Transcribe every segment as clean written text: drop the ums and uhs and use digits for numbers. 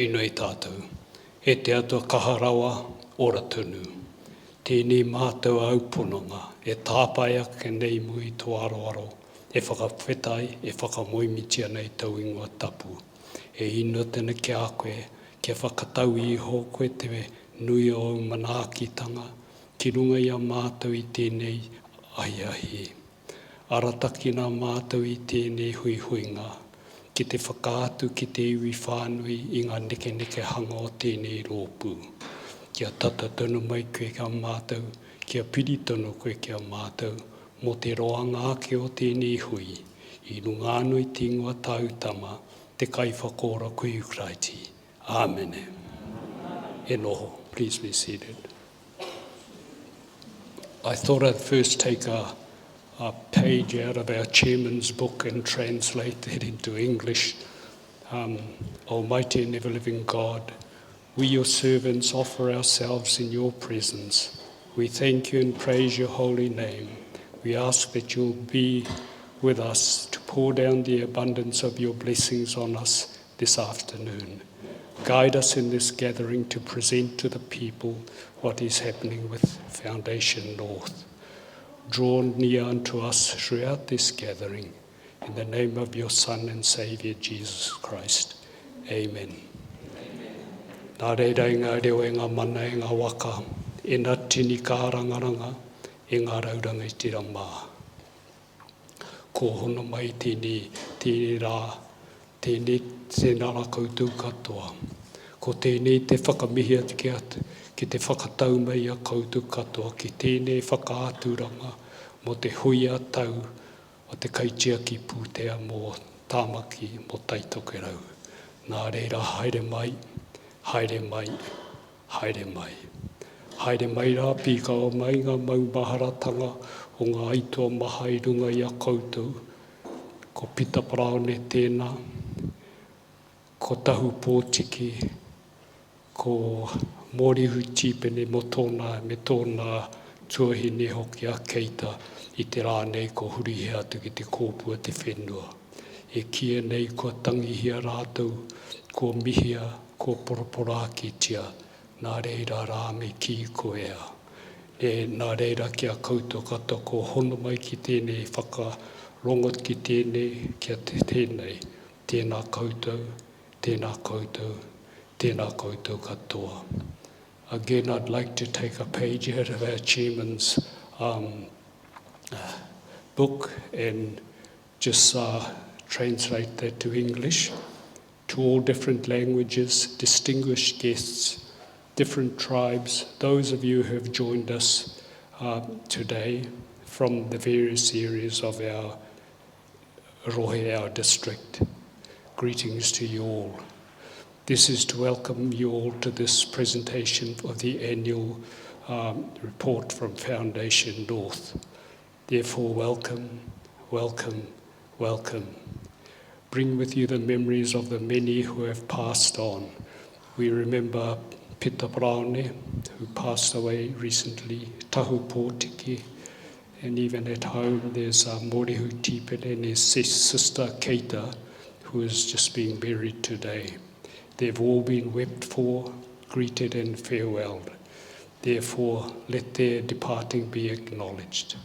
Tēnei tātou. E te atua kaharawa ora tunu. Tēnei mātou aupunanga. E tāpai ake nei mui tō aroaro. E whakawhetai, e whakamoimitia nei tau ingoa tapu. E ino tēne ki a koe, kia whakatau iho koe te nui o manaakitanga, ki runga i a mātou i tēnei ahiahi. Arataki nā mātou i tēnei huihuinga, ki te whakaatu ki te iwi whānui i ngā neke hanga o tēnei rōpū. Kia tata tonu mai koe kia mātou, kia piri tonu koe kia mātou, mo te roanga ake o tēnei hui, i runga anu i te ingoa tautama, te kai whakora koe Ukraiti. Amen. E noho, please be seated. I thought I'd first take a page out of our chairman's book and translate it into English. Almighty and ever-living God, we, your servants, offer ourselves in your presence. We thank you and praise your holy name. We ask that you'll be with us to pour down the abundance of your blessings on us this afternoon. Guide us in this gathering to present to the people what is happening with Foundation North. Draw near unto us throughout this gathering. In the name of your Son and Saviour, Jesus Christ. Amen. Nā reira i ngā reo e ngā mana e ngā waka, e ngā tini ka rangaranga, e ngā rauranga i tira mā. Ko hono mai tēnei rā, tēnā rā koutou katoa. Ko tēnei te whakamihia ki te whakatau mai a koutou katoa, ki tēnei whakaaturanga mo te hui a tau o te kaitia ki pūtea mō tāmaki mō taitoke rau. Nā reira, haere mai, haere mai, haere mai. Haere mai rā pika o mai ngā maumaharatanga o ngā aitoa maha i runga i a koutou. Ko Pita Praone tēnā, ko Tahu Pōtiki, ko Morihu Tipene mo tōnā, me tōnā tuahine hoki a Keita i te rānei ko hurihe atu ki te kōpua te whenua. E kia nei ko tangihia rātou, ko mihia, ko poropora ki tia, nā reira rā me ki ko ea. E nā reira kia koutou katoa ko hono mai ki tēnei whakarongot ki tēnei, kia tēnei, tēnā koutou, tēnā koutou, tēnā koutou katoa. Again, I'd like to take a page out of our chairman's book and just translate that to English, to all different languages, distinguished guests, different tribes, those of you who have joined us today from the various areas of our Rohe, our district. Greetings to you all. This is to welcome you all to this presentation of the annual report from Foundation North. Therefore, welcome, welcome, welcome. Bring with you the memories of the many who have passed on. We remember Pita Praone, who passed away recently, Tahu Pōtiki, and even at home there's Morihu Tipene and his sister Keita, who is just being buried today. They've all been wept for, greeted and farewelled. Therefore, let their departing be acknowledged.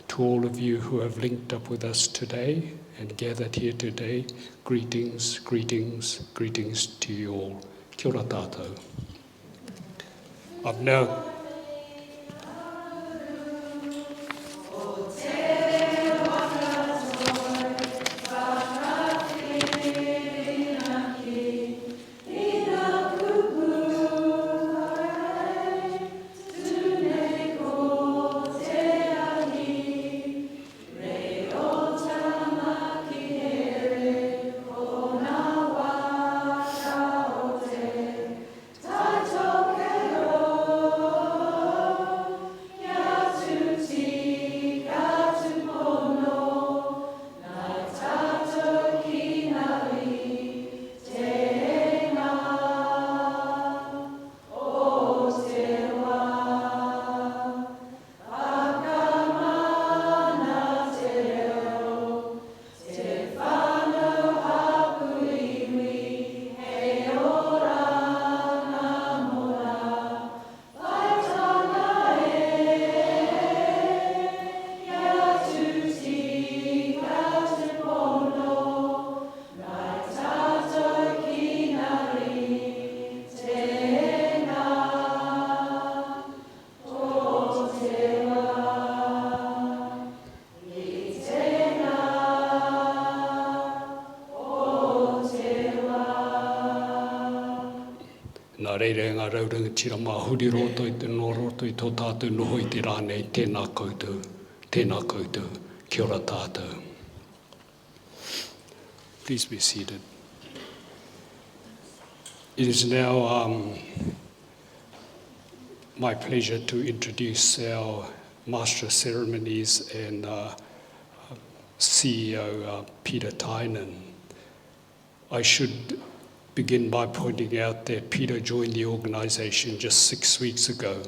To all of you who have linked up with us today and gathered here today, greetings, greetings, greetings to you all. Kia ora tātou. I've now reire ngā rauranga tira mā huri roto I te no roto I tō tātou noho I te rānei, tēnā koutou, kia ora tātou. Please be seated. It is now my pleasure to introduce our Master of Ceremonies and CEO Peter Tynan. I should begin by pointing out that Peter joined the organisation just 6 weeks ago.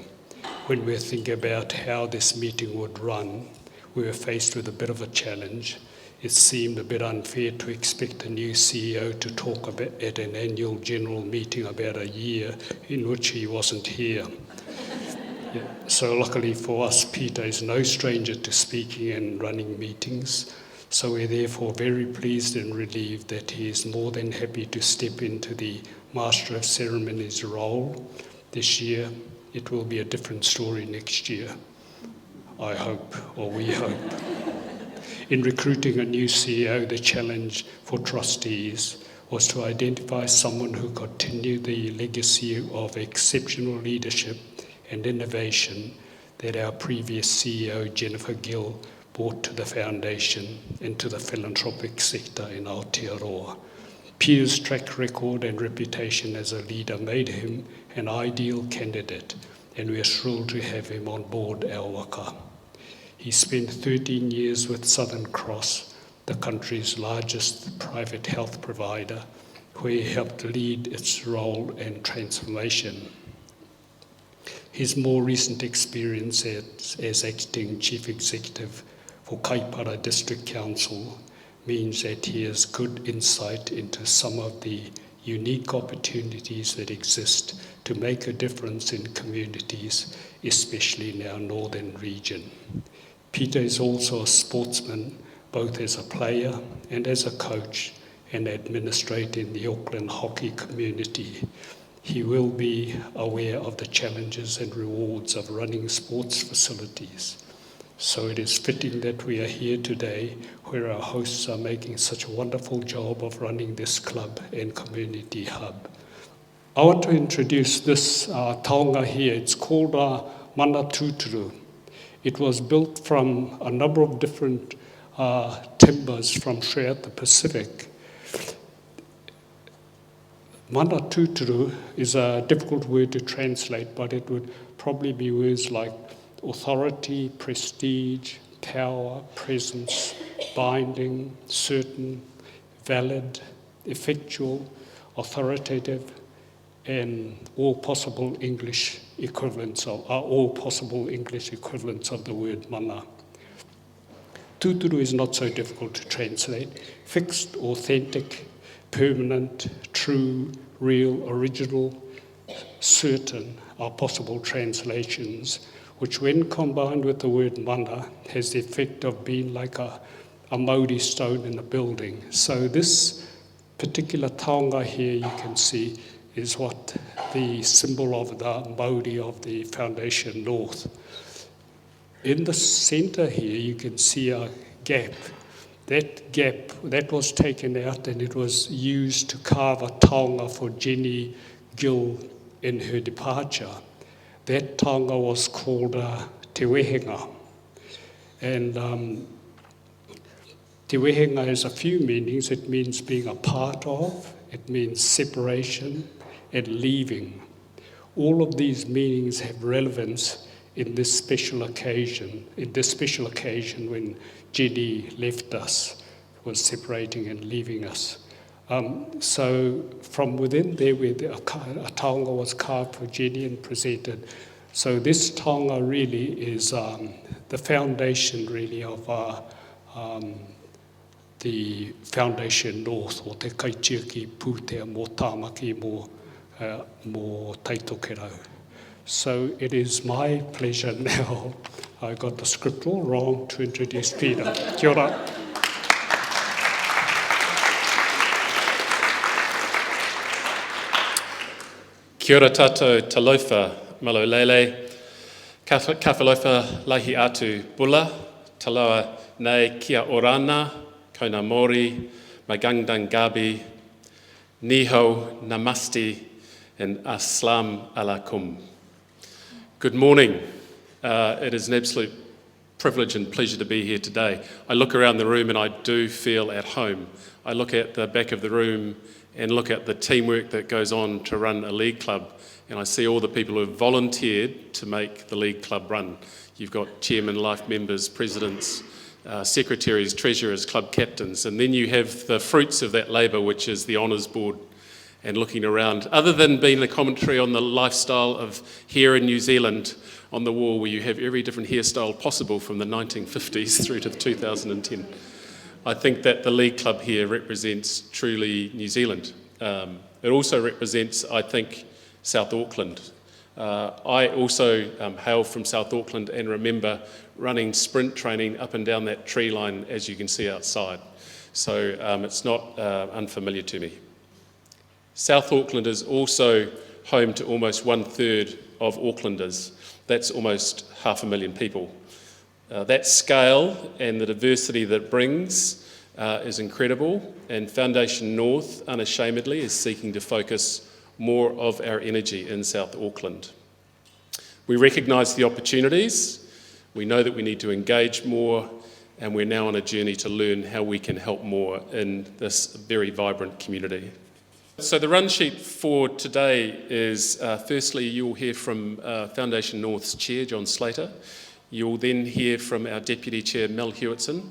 When we were thinking about how this meeting would run, we were faced with a bit of a challenge. It seemed a bit unfair to expect a new CEO to talk about at an annual general meeting about a year in which he wasn't here. Yeah. So luckily for us, Peter is no stranger to speaking and running meetings. So we're therefore very pleased and relieved that he is more than happy to step into the Master of Ceremonies role this year. It will be a different story next year, I hope, or we hope. In recruiting a new CEO, the challenge for trustees was to identify someone who continue the legacy of exceptional leadership and innovation that our previous CEO, Jennifer Gill, brought to the foundation and to the philanthropic sector in Aotearoa. Peter's track record and reputation as a leader made him an ideal candidate, and we are thrilled to have him on board our waka. He spent 13 years with Southern Cross, the country's largest private health provider, where he helped lead its role and transformation. His more recent experience as acting chief executive for Kaipara District Council means that he has good insight into some of the unique opportunities that exist to make a difference in communities, especially in our northern region. Peter is also a sportsman, both as a player and as a coach, and administrator in the Auckland hockey community. He will be aware of the challenges and rewards of running sports facilities. So it is fitting that we are here today, where our hosts are making such a wonderful job of running this club and community hub. I want to introduce this taonga here. It's called Mana Tūturu. It was built from a number of different timbers from throughout the Pacific. Mana Tūturu is a difficult word to translate, but it would probably be words like authority, prestige, power, presence, binding, certain, valid, effectual, authoritative, and all possible English equivalents of the word mana. Tūturu is not so difficult to translate. Fixed, authentic, permanent, true, real, original, certain are possible translations, which when combined with the word mana has the effect of being like a Māori stone in a building. So this particular taonga here you can see is what the symbol of the Māori of the Foundation North. In the centre here you can see a gap. That gap, that was taken out and it was used to carve a taonga for Jenny Gill in her departure. That taonga was called Te Wehenga. And Te Wehenga has a few meanings. It means being a part of, it means separation, and leaving. All of these meanings have relevance in this special occasion. In this special occasion when Jenny left us, was separating and leaving us. So from within there, where a taonga was carved for Jenny and presented. So this taonga really is the foundation really of the Foundation North, o te kaitiaki pūtea mō tāmaki mō Taitokerau. So it is my pleasure now, I got the script all wrong, to introduce Peter. Kia ora. Kia ora tātou talofa malolele, ka whalofa lahi atu bula, taloa nei kia orana, kauna mori, magandang gabi, niho, namaste, and Assalam alaikum. Good morning. It is an absolute privilege and pleasure to be here today. I look around the room and I do feel at home. I look at the back of the room and look at the teamwork that goes on to run a league club, and I see all the people who have volunteered to make the league club run. You've got chairmen, life members, presidents, secretaries, treasurers, club captains, and then you have the fruits of that labour, which is the honours board. And looking around, other than being a commentary on the lifestyle of here in New Zealand on the wall, where you have every different hairstyle possible from the 1950s through to 2010, I think that the league club here represents truly New Zealand. It also represents, I think, South Auckland. I also hail from South Auckland and remember running sprint training up and down that tree line, as you can see outside. So it's not unfamiliar to me. South Auckland is also home to almost 1/3 of Aucklanders. That's almost 500,000 people. That scale and the diversity that it brings is incredible, and Foundation North unashamedly is seeking to focus more of our energy in South Auckland. We recognise the opportunities, we know that we need to engage more, and we're now on a journey to learn how we can help more in this very vibrant community. So the run sheet for today is, firstly, you'll hear from Foundation North's Chair, John Slater. You'll then hear from our Deputy Chair, Mel Hewitson,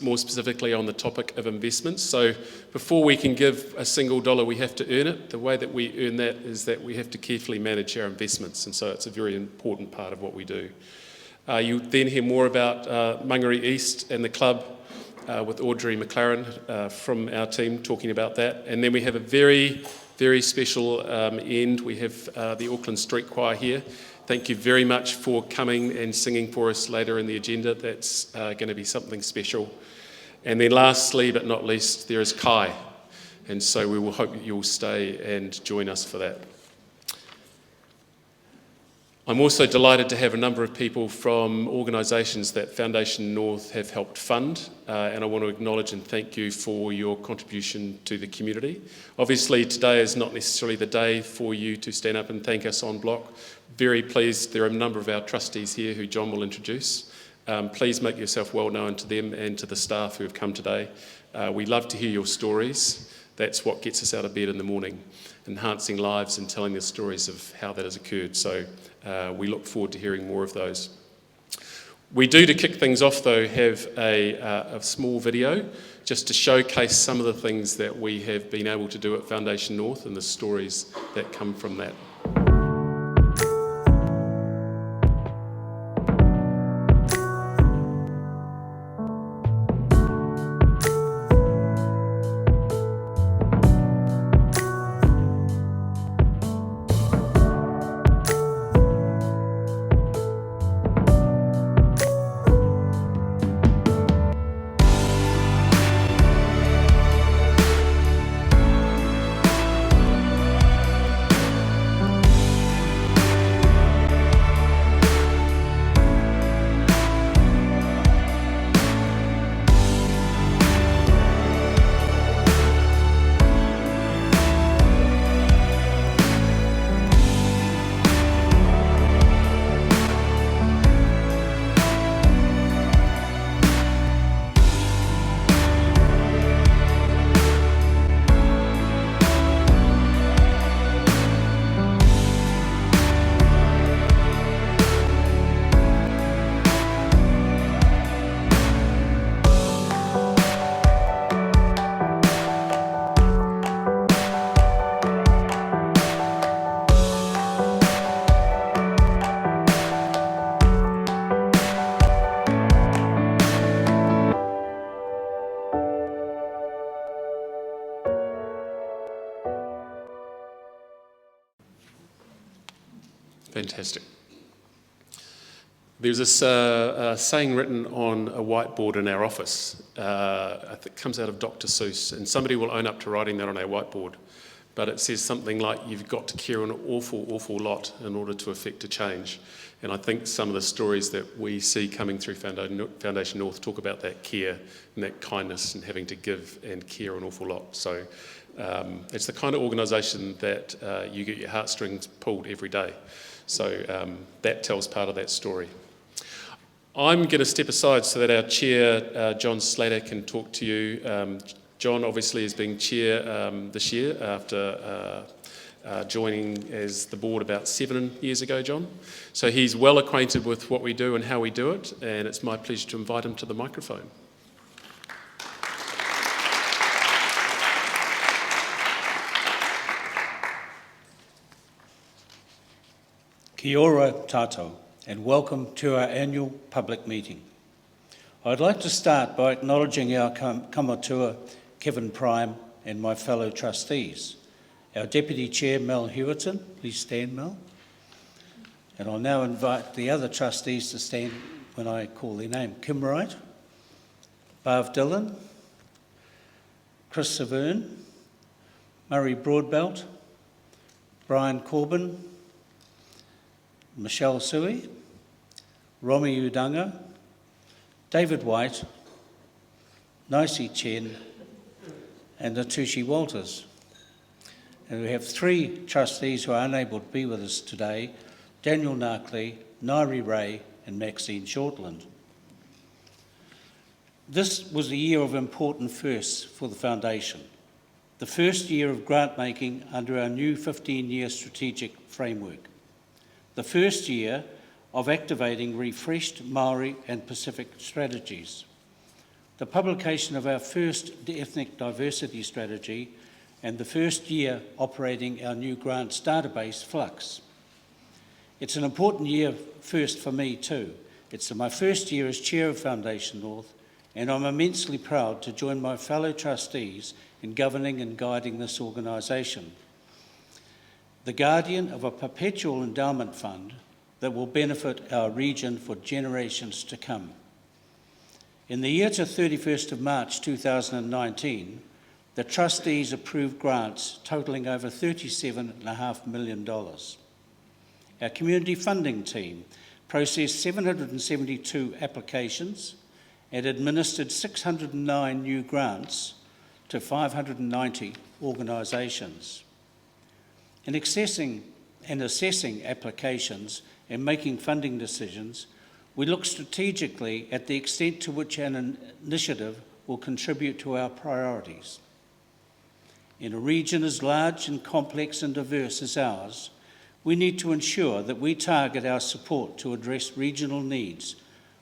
more specifically on the topic of investments. So before we can give a single dollar, we have to earn it. The way that we earn that is that we have to carefully manage our investments, and so it's a very important part of what we do. You'll then hear more about Mangere East and the club, with Audrey McLaren from our team talking about that. And then we have a very, very special end. We have the Auckland Street Choir here. Thank you very much for coming and singing for us later in the agenda. That's going to be something special. And then lastly, but not least, there is Kai. And so we will hope that you'll stay and join us for that. I'm also delighted to have a number of people from organisations that Foundation North have helped fund, and I want to acknowledge and thank you for your contribution to the community. Obviously, today is not necessarily the day for you to stand up and thank us en bloc. Very pleased, there are a number of our trustees here who John will introduce. Please make yourself well known to them and to the staff who have come today. We love to hear your stories. That's what gets us out of bed in the morning, enhancing lives and telling the stories of how that has occurred. So we look forward to hearing more of those. We do, to kick things off though, have a small video just to showcase some of the things that we have been able to do at Foundation North and the stories that come from that. Fantastic. There's this saying written on a whiteboard in our office. I think it comes out of Dr. Seuss, and somebody will own up to writing that on our whiteboard. But it says something like, you've got to care an awful, awful lot in order to effect a change. And I think some of the stories that we see coming through Foundation North talk about that care and that kindness and having to give and care an awful lot. So It's the kind of organisation that you get your heartstrings pulled every day. So that tells part of that story. I'm going to step aside so that our chair, John Slater, can talk to you. John obviously is being chair this year after joining as the board about 7 years ago, John. So he's well acquainted with what we do and how we do it, and it's my pleasure to invite him to the microphone. Kia ora tātou, and welcome to our annual public meeting. I'd like to start by acknowledging our kamatua, Kevin Prime, and my fellow trustees. Our Deputy Chair, Mel Hewerton, please stand, Mel. And I'll now invite the other trustees to stand when I call their name. Kim Wright, Barv Dillon, Chris Severn, Murray Broadbelt, Brian Corbin, Michelle Sui, Romy Udanga, David White, Naisi Chen, and Natushi Walters. And we have 3 trustees who are unable to be with us today, Daniel Narkley, Nairi Ray, and Maxine Shortland. This was a year of important firsts for the Foundation. The first year of grant making under our new 15-year strategic framework. The first year of activating refreshed Māori and Pacific strategies. The publication of our first ethnic diversity strategy, and the first year operating our new grants database, Flux. It's an important year first for me too. It's my first year as Chair of Foundation North, and I'm immensely proud to join my fellow trustees in governing and guiding this organisation. The guardian of a perpetual endowment fund that will benefit our region for generations to come. In the year to 31st of March 2019, the trustees approved grants totalling over $37.5 million. Our community funding team processed 772 applications and administered 609 new grants to 590 organisations. In assessing applications and making funding decisions, we look strategically at the extent to which an initiative will contribute to our priorities. In a region as large and complex and diverse as ours, we need to ensure that we target our support to address regional needs,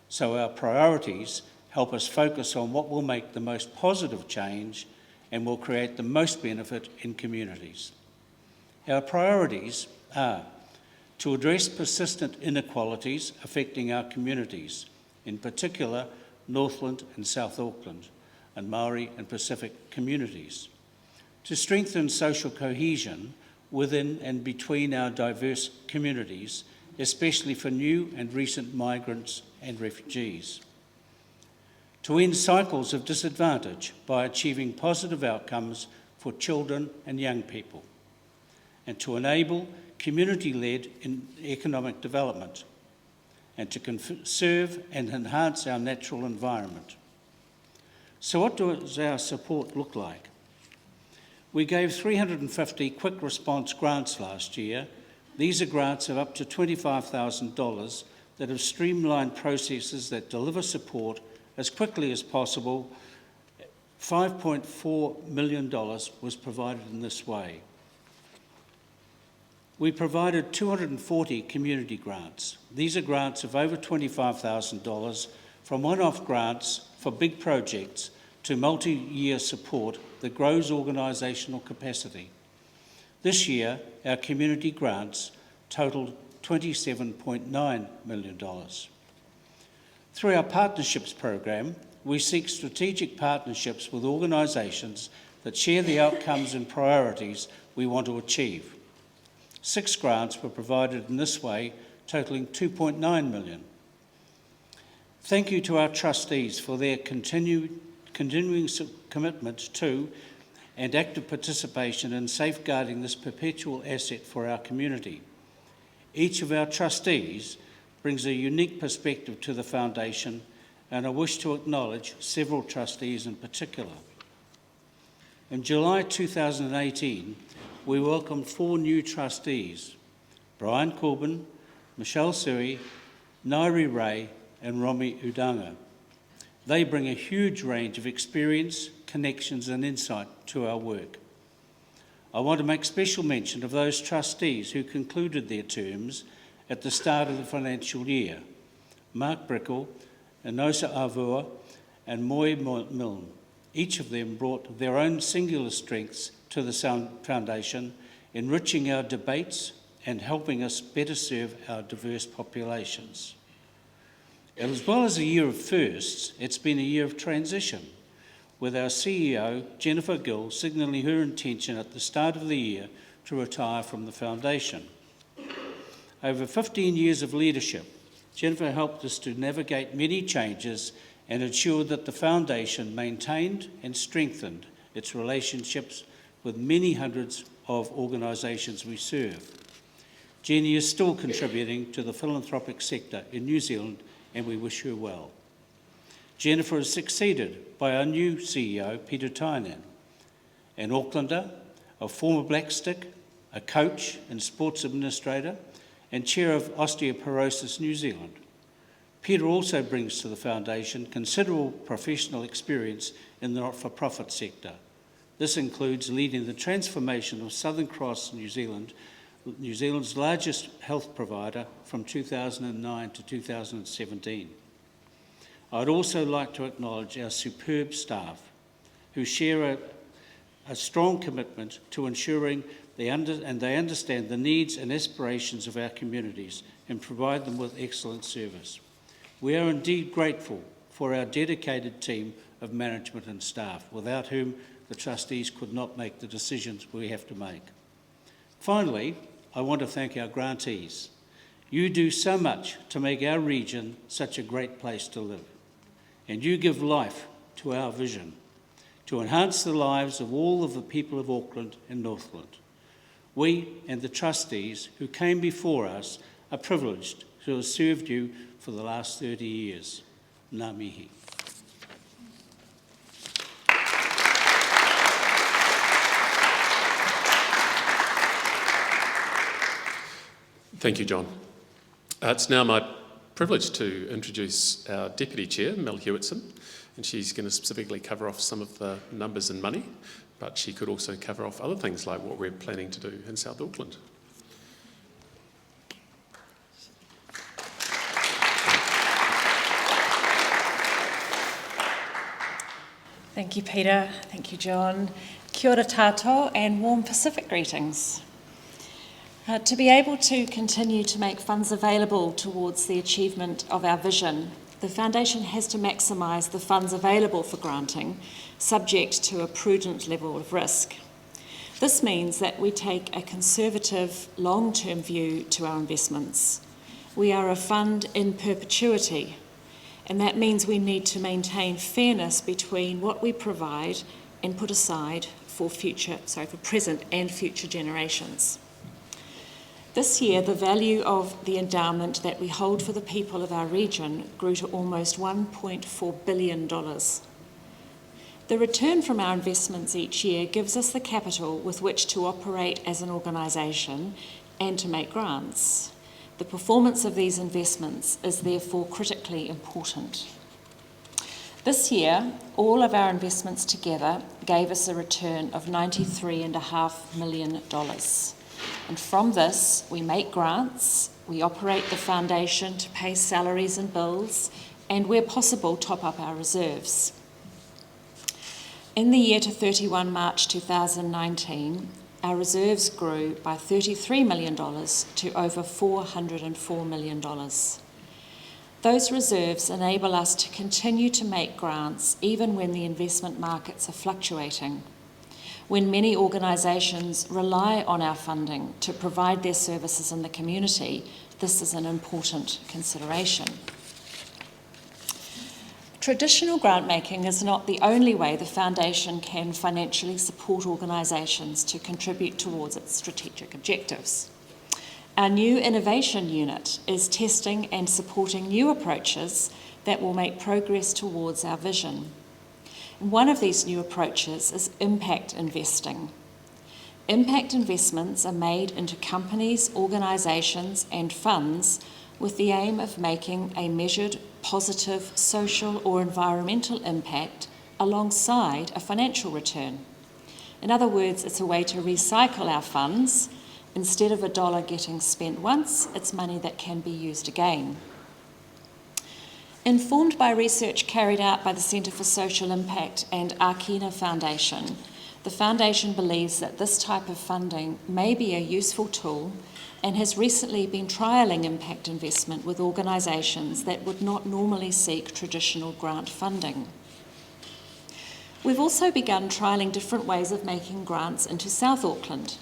so our priorities help us focus on what will make the most positive change and will create the most benefit in communities. Our priorities are to address persistent inequalities affecting our communities, in particular Northland and South Auckland, and Māori and Pacific communities, to strengthen social cohesion within and between our diverse communities, especially for new and recent migrants and refugees, to end cycles of disadvantage by achieving positive outcomes for children and young people, and to enable community-led economic development, and to conserve and enhance our natural environment. So what does our support look like? We gave 350 quick response grants last year. These are grants of up to $25,000 that have streamlined processes that deliver support as quickly as possible. $5.4 million was provided in this way. We provided 240 community grants. These are grants of over $25,000, from one-off grants for big projects to multi-year support that grows organisational capacity. This year, our community grants totaled $27.9 million. Through our partnerships program, we seek strategic partnerships with organisations that share the outcomes and priorities we want to achieve. 6 grants were provided in this way, totaling $2.9 million. Thank you to our trustees for their continuing commitment to and active participation in safeguarding this perpetual asset for our community. Each of our trustees brings a unique perspective to the Foundation, and I wish to acknowledge several trustees in particular. In July 2018, we welcomed 4 new trustees: Brian Corbin, Michelle Suri, Nairi Ray and Romy Udanga. They bring a huge range of experience, connections and insight to our work. I want to make special mention of those trustees who concluded their terms at the start of the financial year: Mark Brickle, Enosa Avua and Moy Milne. Each of them brought their own singular strengths to the Foundation, enriching our debates and helping us better serve our diverse populations. As well as a year of firsts, it's been a year of transition, with our CEO, Jennifer Gill, signalling her intention at the start of the year to retire from the Foundation. Over 15 years of leadership, Jennifer helped us to navigate many changes and ensured that the Foundation maintained and strengthened its relationships with many hundreds of organisations we serve. Jenny is still contributing to the philanthropic sector in New Zealand, and we wish her well. Jennifer is succeeded by our new CEO, Peter Tynan, an Aucklander, a former Blackstick, a coach and sports administrator, and chair of Osteoporosis New Zealand. Peter also brings to the Foundation considerable professional experience in the not-for-profit sector. This includes leading the transformation of Southern Cross New Zealand, New Zealand's largest health provider, from 2009 to 2017. I'd also like to acknowledge our superb staff who share a strong commitment to ensuring they understand the needs and aspirations of our communities and provide them with excellent service. We are indeed grateful for our dedicated team of management and staff, without whom the trustees could not make the decisions we have to make. Finally, I want to thank our grantees. You do so much to make our region such a great place to live, and you give life to our vision to enhance the lives of all of the people of Auckland and Northland. We and the trustees who came before us are privileged to have served you for the last 30 years. Ngā mihi. Thank you, John. It's now my privilege to introduce our Deputy Chair, Mel Hewitson, and she's going to specifically cover off some of the numbers and money, but she could also cover off other things like what we're planning to do in South Auckland. Thank you, Peter. Thank you, John. Kia ora tātou and warm Pacific greetings. To be able to continue to make funds available towards the achievement of our vision, the Foundation has to maximise the funds available for granting, subject to a prudent level of risk. This means that we take a conservative, long-term view to our investments. We are a fund in perpetuity, and that means we need to maintain fairness between what we provide and put aside for present and future generations. This year, the value of the endowment that we hold for the people of our region grew to almost $1.4 billion. The return from our investments each year gives us the capital with which to operate as an organisation and to make grants. The performance of these investments is therefore critically important. This year, all of our investments together gave us a return of $93.5 million. And from this, we make grants, we operate the Foundation to pay salaries and bills, and where possible, top up our reserves. In the year to 31 March 2019, our reserves grew by $33 million to over $404 million. Those reserves enable us to continue to make grants even when the investment markets are fluctuating. When many organisations rely on our funding to provide their services in the community, this is an important consideration. Traditional grant making is not the only way the Foundation can financially support organisations to contribute towards its strategic objectives. Our new innovation unit is testing and supporting new approaches that will make progress towards our vision. One of these new approaches is impact investing. Impact investments are made into companies, organisations and funds with the aim of making a measured, positive social or environmental impact alongside a financial return. In other words, it's a way to recycle our funds. Instead of a dollar getting spent once, it's money that can be used again. Informed by research carried out by the Centre for Social Impact and Arkina Foundation, the Foundation believes that this type of funding may be a useful tool and has recently been trialling impact investment with organisations that would not normally seek traditional grant funding. We've also begun trialling different ways of making grants into South Auckland.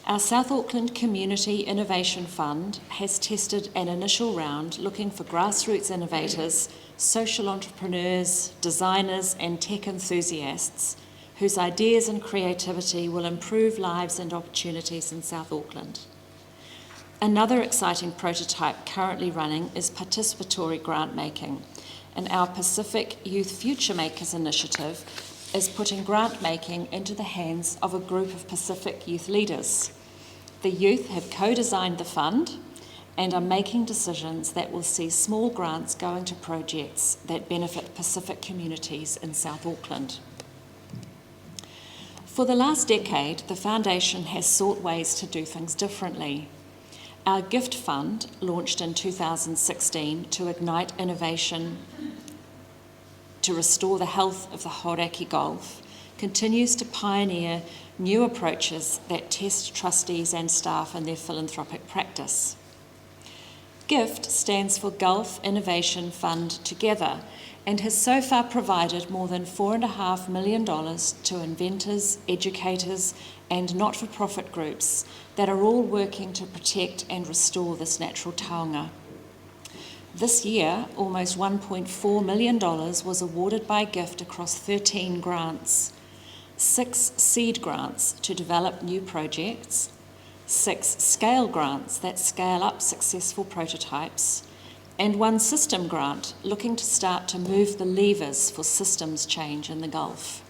Our South Auckland Community Innovation Fund has tested an initial round looking for grassroots innovators, social entrepreneurs, designers and tech enthusiasts whose ideas and creativity will improve lives and opportunities in South Auckland. Another exciting prototype currently running is participatory grant making, and our Pacific Youth Future Makers initiative is putting grant making into the hands of a group of Pacific youth leaders. The youth have co-designed the fund and are making decisions that will see small grants going to projects that benefit Pacific communities in South Auckland. For the last decade, the Foundation has sought ways to do things differently. Our gift fund, launched in 2016 to ignite innovation to restore the health of the Hauraki Gulf, continues to pioneer new approaches that test trustees and staff in their philanthropic practice. GIFT stands for Gulf Innovation Fund Together and has so far provided more than $4.5 million to inventors, educators and not-for-profit groups that are all working to protect and restore this natural taonga. This year, almost $1.4 million was awarded by GIFT across 13 grants, 6 seed grants to develop new projects, 6 scale grants that scale up successful prototypes, and 1 system grant looking to start to move the levers for systems change in the Gulf.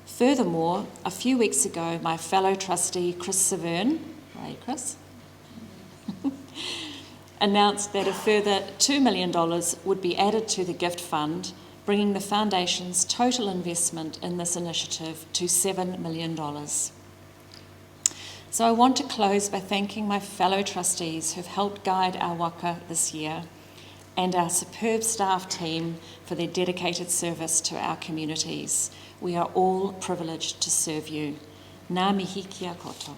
Furthermore, a few weeks ago, my fellow trustee Chris Severn, right Chris, announced that a further $2 million would be added to the gift fund, bringing the Foundation's total investment in this initiative to $7 million. So I want to close by thanking my fellow trustees who've helped guide our waka this year and our superb staff team for their dedicated service to our communities. We are all privileged to serve you. Ngā mihi kia koto.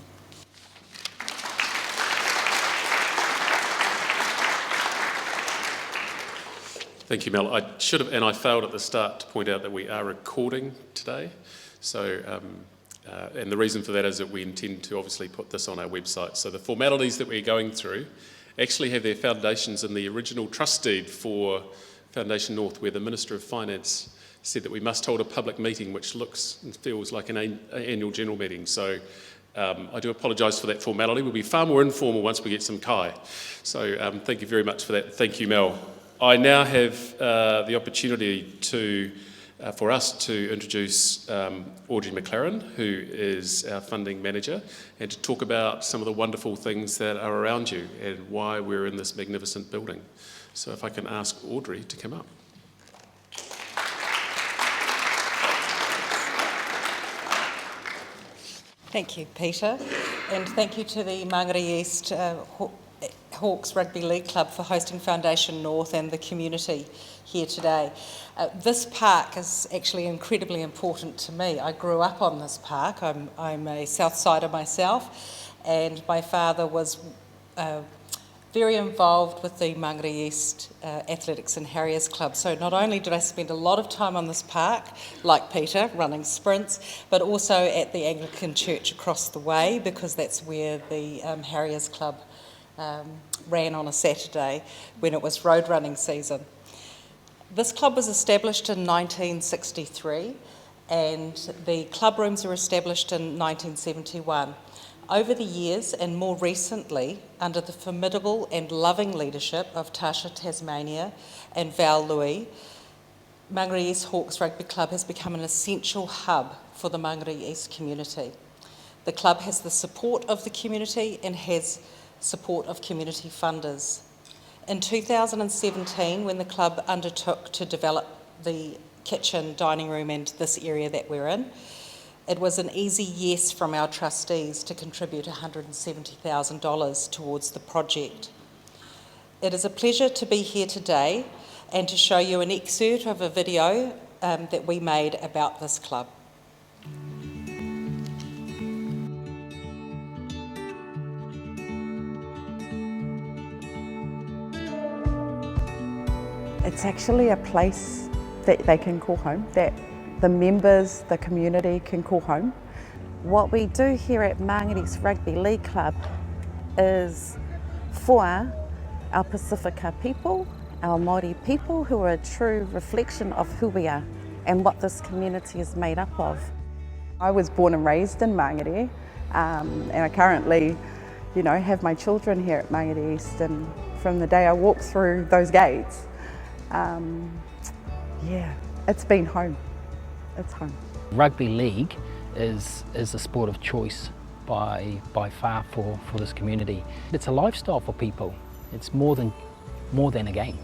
Thank you, Mel. I should have, and I failed at the start to point out that we are recording today. So, and the reason for that is that we intend to obviously put this on our website. So the formalities that we're going through actually have their foundations in the original trust deed for Foundation North, where the Minister of Finance said that we must hold a public meeting, which looks and feels like an annual general meeting. So I do apologise for that formality. We'll be far more informal once we get some kai. So thank you very much for that. Thank you, Mel. I now have the opportunity for us to introduce Audrey McLaren, who is our funding manager, and to talk about some of the wonderful things that are around you and why we're in this magnificent building. So if I can ask Audrey to come up. Thank you, Peter, and thank you to the Mangere East Hawks Rugby League Club for hosting Foundation North and the community here today. This park is actually incredibly important to me. I grew up on this park. I'm a South Sider myself, and my father was very involved with the Mangere East Athletics and Harriers Club. So not only did I spend a lot of time on this park, like Peter, running sprints, but also at the Anglican Church across the way, because that's where the Harriers Club ran on a Saturday when it was road running season. This club was established in 1963 and the club rooms were established in 1971. Over the years, and more recently, under the formidable and loving leadership of Tasha Tasmania and Val Louis, Mangere East Hawks Rugby Club has become an essential hub for the Mangere East community. The club has the support of the community and has support of community funders. In 2017, when the club undertook to develop the kitchen, dining room and this area that we're in, it was an easy yes from our trustees to contribute $170,000 towards the project. It is a pleasure to be here today and to show you an excerpt of a video that we made about this club. It's actually a place that they can call home, that the members, the community can call home. What we do here at Mangere East Rugby League Club is for our Pacifica people, our Māori people, who are a true reflection of who we are and what this community is made up of. I was born and raised in Mangere, and I currently, have my children here at Mangere East, and from the day I walked through those gates, it's been home. It's home. Rugby league is a sport of choice by far for this community. It's a lifestyle for people. It's more than a game.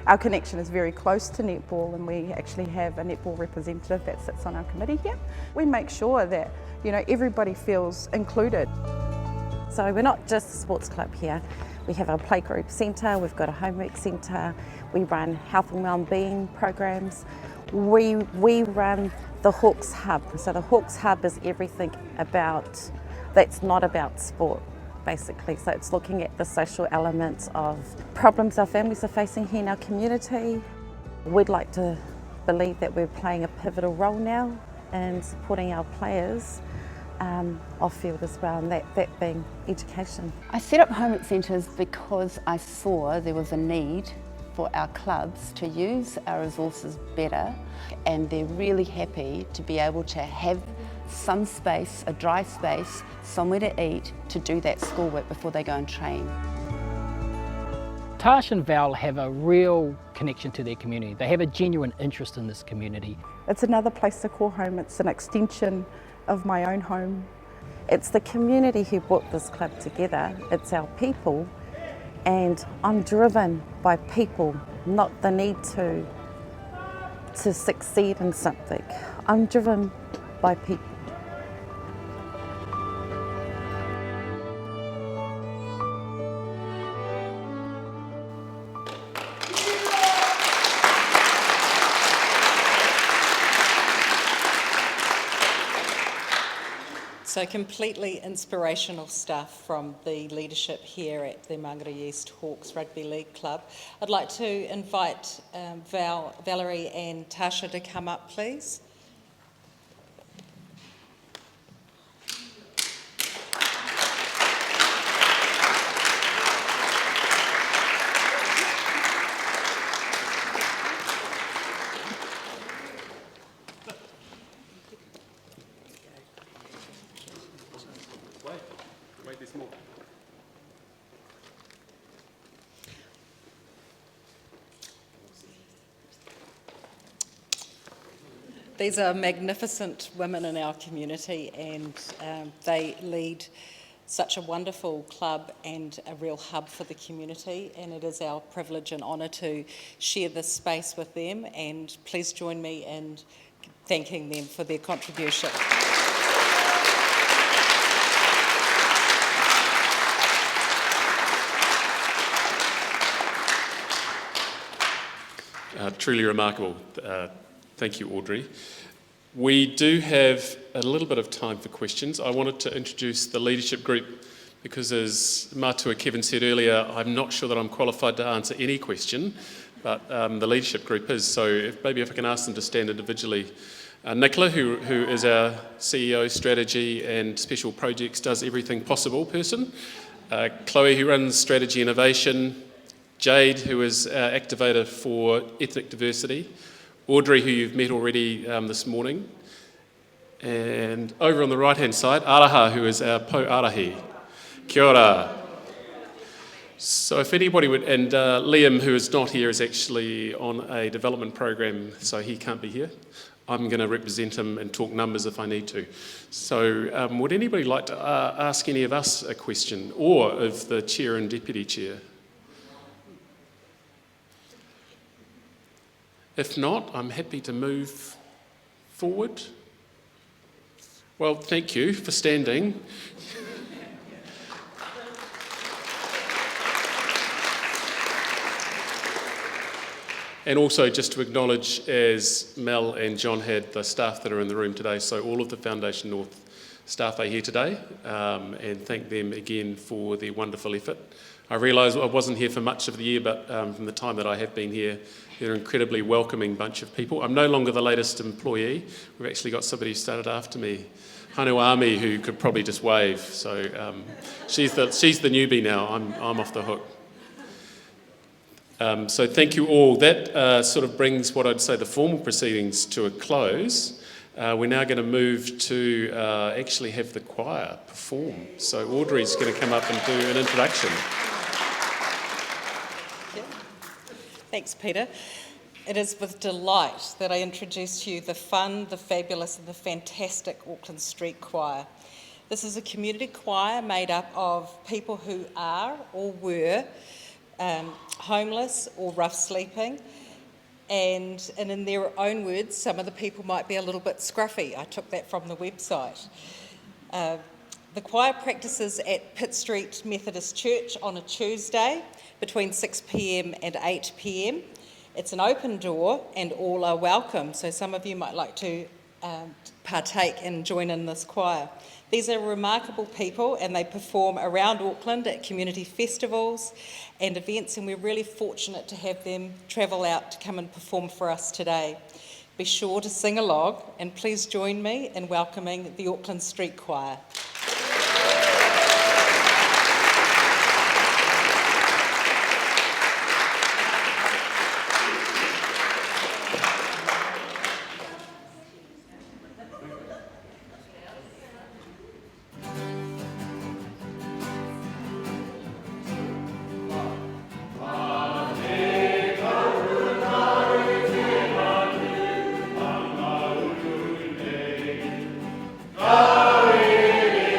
Our connection is very close to netball, and we actually have a netball representative that sits on our committee here. We make sure that everybody feels included. So we're not just a sports club here. We have our playgroup centre, we've got a homework centre, we run health and wellbeing programs. We run the Hawks Hub. So the Hawks Hub is everything that's not about sport, basically. So it's looking at the social elements of problems our families are facing here in our community. We'd like to believe that we're playing a pivotal role now in supporting our players off field as well, and that being education. I set up homework centres because I saw there was a need for our clubs to use our resources better, and they're really happy to be able to have some space, a dry space, somewhere to eat, to do that schoolwork before they go and train. Tash and Val have a real connection to their community. They have a genuine interest in this community. It's another place to call home. It's an extension of my own home. It's the community who brought this club together. It's our people, and I'm driven by people, not the need to succeed in something. I'm driven by people. So completely inspirational stuff from the leadership here at the Mangere East Hawks Rugby League Club. I'd like to invite Valerie and Tasha to come up, please. These are magnificent women in our community, and they lead such a wonderful club and a real hub for the community, and it is our privilege and honour to share this space with them, and please join me in thanking them for their contribution. Truly remarkable. Thank you, Audrey. We do have a little bit of time for questions. I wanted to introduce the leadership group because, as Matua Kevin said earlier, I'm not sure that I'm qualified to answer any question, but the leadership group is. So maybe if I can ask them to stand individually. Nicola, who is our CEO, strategy and special projects, does everything possible person. Chloe, who runs strategy innovation. Jade, who is our activator for ethnic diversity. Audrey, who you've met already this morning. And over on the right-hand side, Araha, who is our Pou Arahi. Kia ora. So if anybody would, and Liam, who is not here, is actually on a development program, so he can't be here. I'm going to represent him and talk numbers if I need to. So would anybody like to ask any of us a question, or of the chair and deputy chair? If not, I'm happy to move forward. Well, thank you for standing. And also just to acknowledge, as Mel and John had, the staff that are in the room today, so all of the Foundation North staff are here today, and thank them again for their wonderful effort. I realise I wasn't here for much of the year, but from the time that I have been here, they're an incredibly welcoming bunch of people. I'm no longer the latest employee. We've actually got somebody who started after me, Hanu Ami, who could probably just wave. So she's the newbie now. I'm off the hook. So thank you all. That sort of brings what I'd say the formal proceedings to a close. We're now going to move to actually have the choir perform. So Audrey's going to come up and do an introduction. Thanks, Peter. It is with delight that I introduce to you the fun, the fabulous and the fantastic Auckland Street Choir. This is a community choir made up of people who are or were homeless or rough sleeping, and in their own words, some of the people might be a little bit scruffy. I took that from the website. The choir practices at Pitt Street Methodist Church on a Tuesday between 6 p.m. and 8 p.m. It's an open door and all are welcome, so some of you might like to partake and join in this choir. These are remarkable people and they perform around Auckland at community festivals and events, and we're really fortunate to have them travel out to come and perform for us today. Be sure to sing along and please join me in welcoming the Auckland Street Choir. Amen.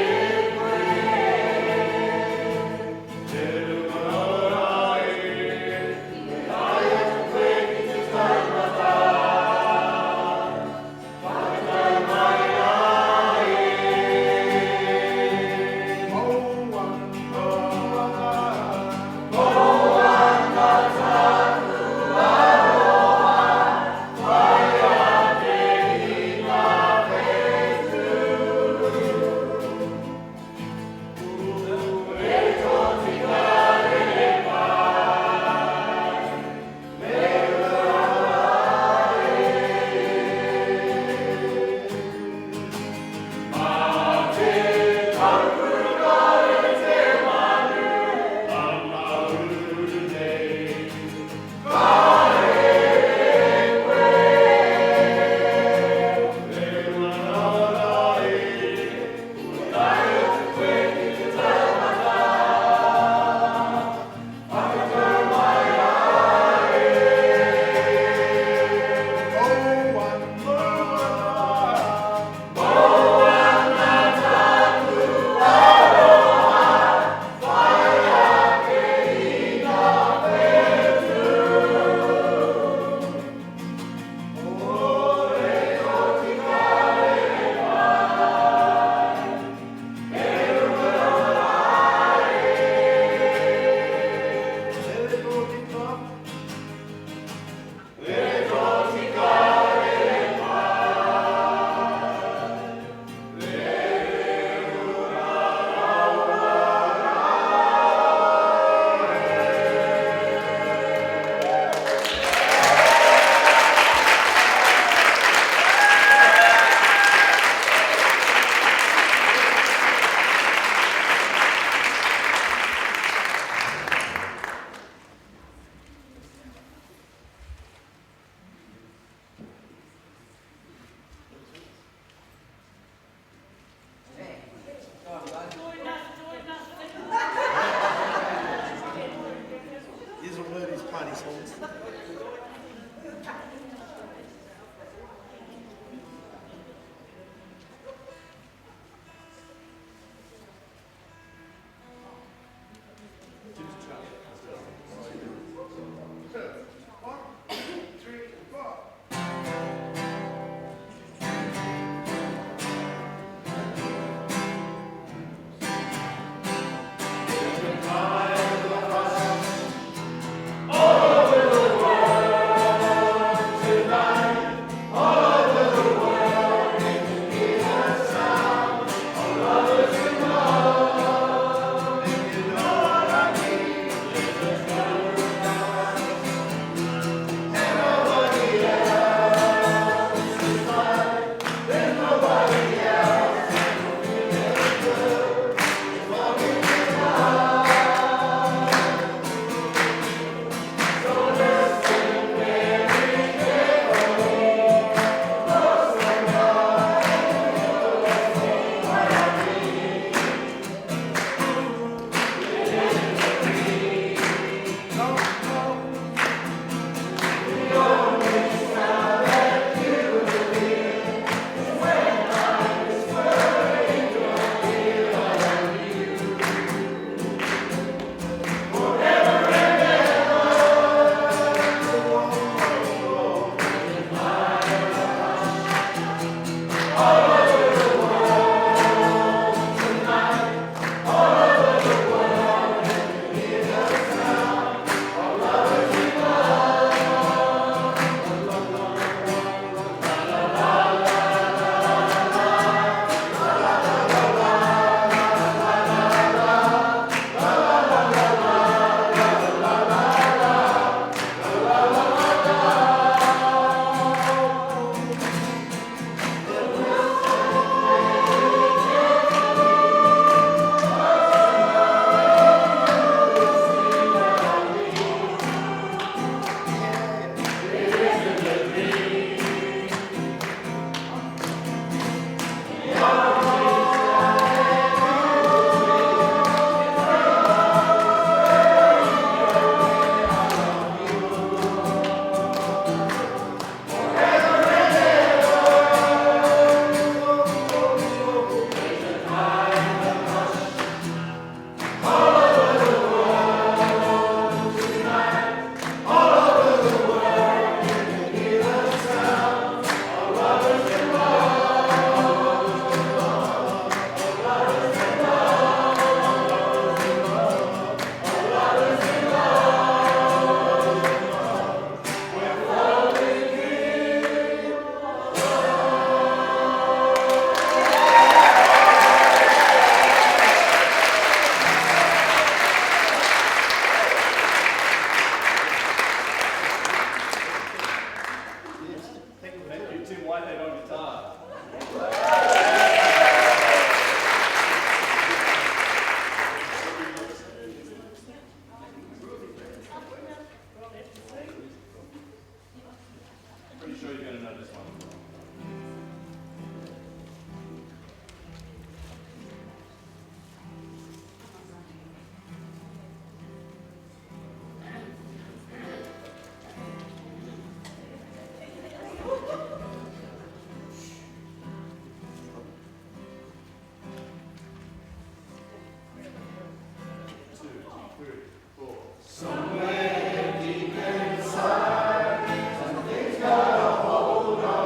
Chinese horns. Somewhere deep inside, something's got a hold on.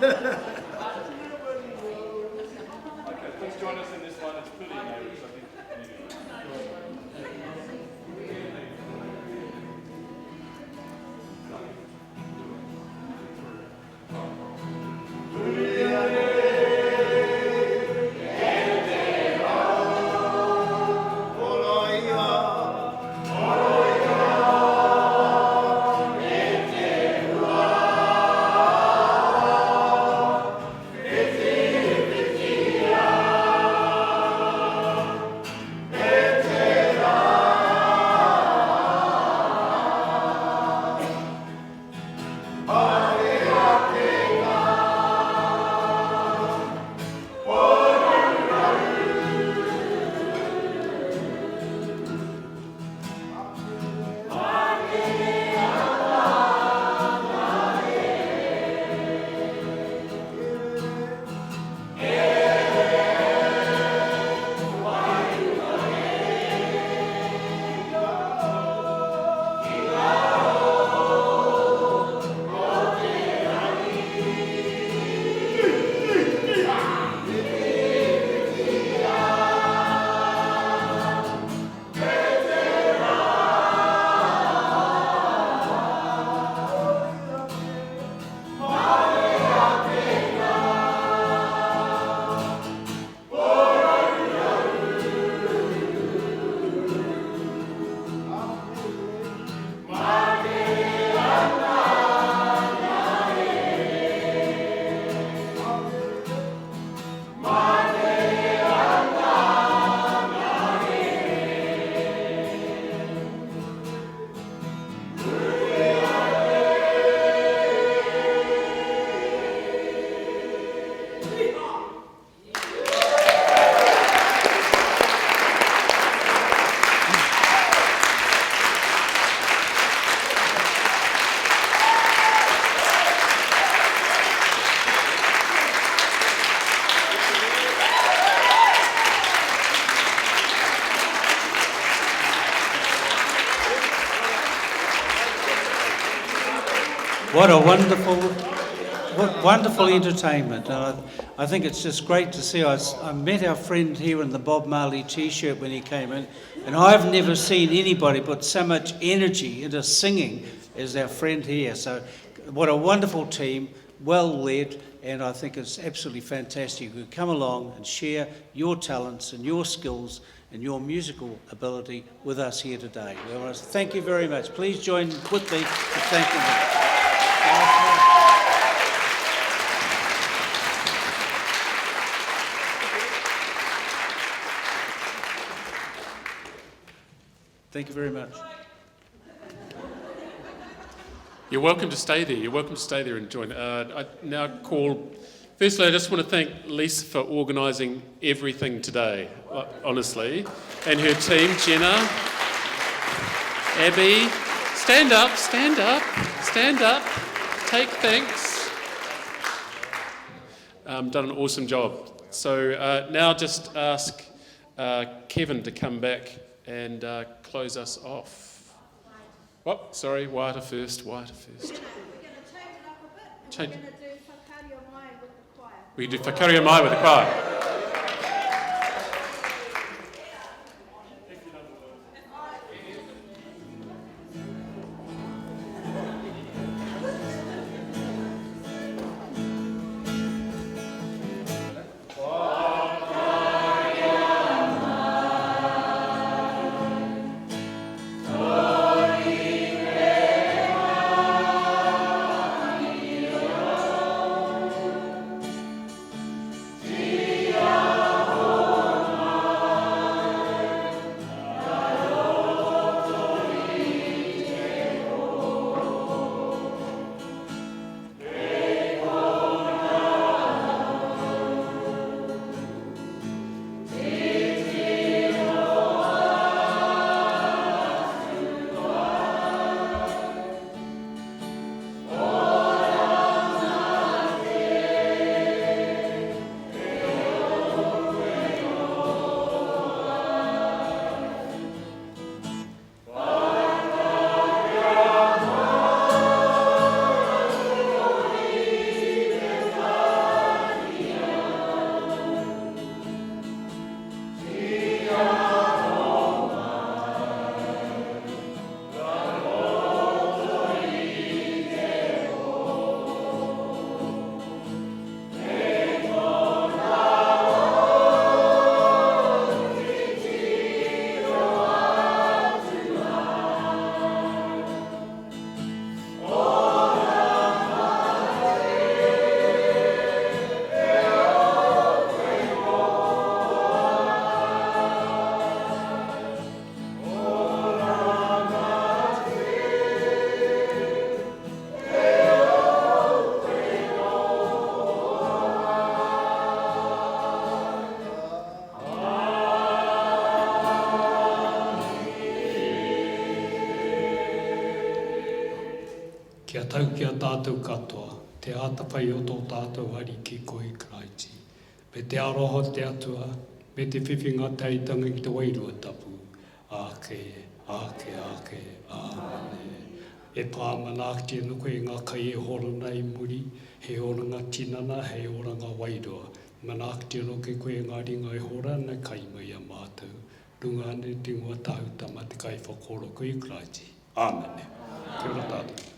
Please join us in this one. It's pretty amazing. What a wonderful entertainment. And I think it's just great to see. I met our friend here in the Bob Marley T-shirt when he came in, and I've never seen anybody put so much energy into singing as our friend here. So what a wonderful team, well led, and I think it's absolutely fantastic. You could come along and share your talents and your skills and your musical ability with us here today. Well, thank you very much. Please join with me in thanking them. Thank you very much. You're welcome to stay there. You're welcome to stay there and join. I now call. Firstly, I just want to thank Lisa for organising everything today, honestly, and her team, Jenna, Abby. Stand up, stand up, stand up. Take thanks. Done an awesome job. So now just ask Kevin to come back and close us off. Oh, sorry, Waiata first, Waiata first. We're going to change it up a bit. Change. We're going to do Whakaria Mai with the choir. We can do Whakaria Mai with the choir. Amen. Kia tau kia tātou katoa, te ātawhai o tō tātou hari ki koe Kraiti. Me te aroho te atua, me te whiwhinga teitanga ki te wairua tapu. Āke, āke, āke, āmane. E pāmanākti anu koe ngā kai e horana i muri, he oranga tinana, he oranga wairua. Manākti anu koe ngā ringa e horana kai mai a mātou. Runga ane te ngua tahu tama te kai whakoro koe Kraiti. Āmane. Kia ora tātou.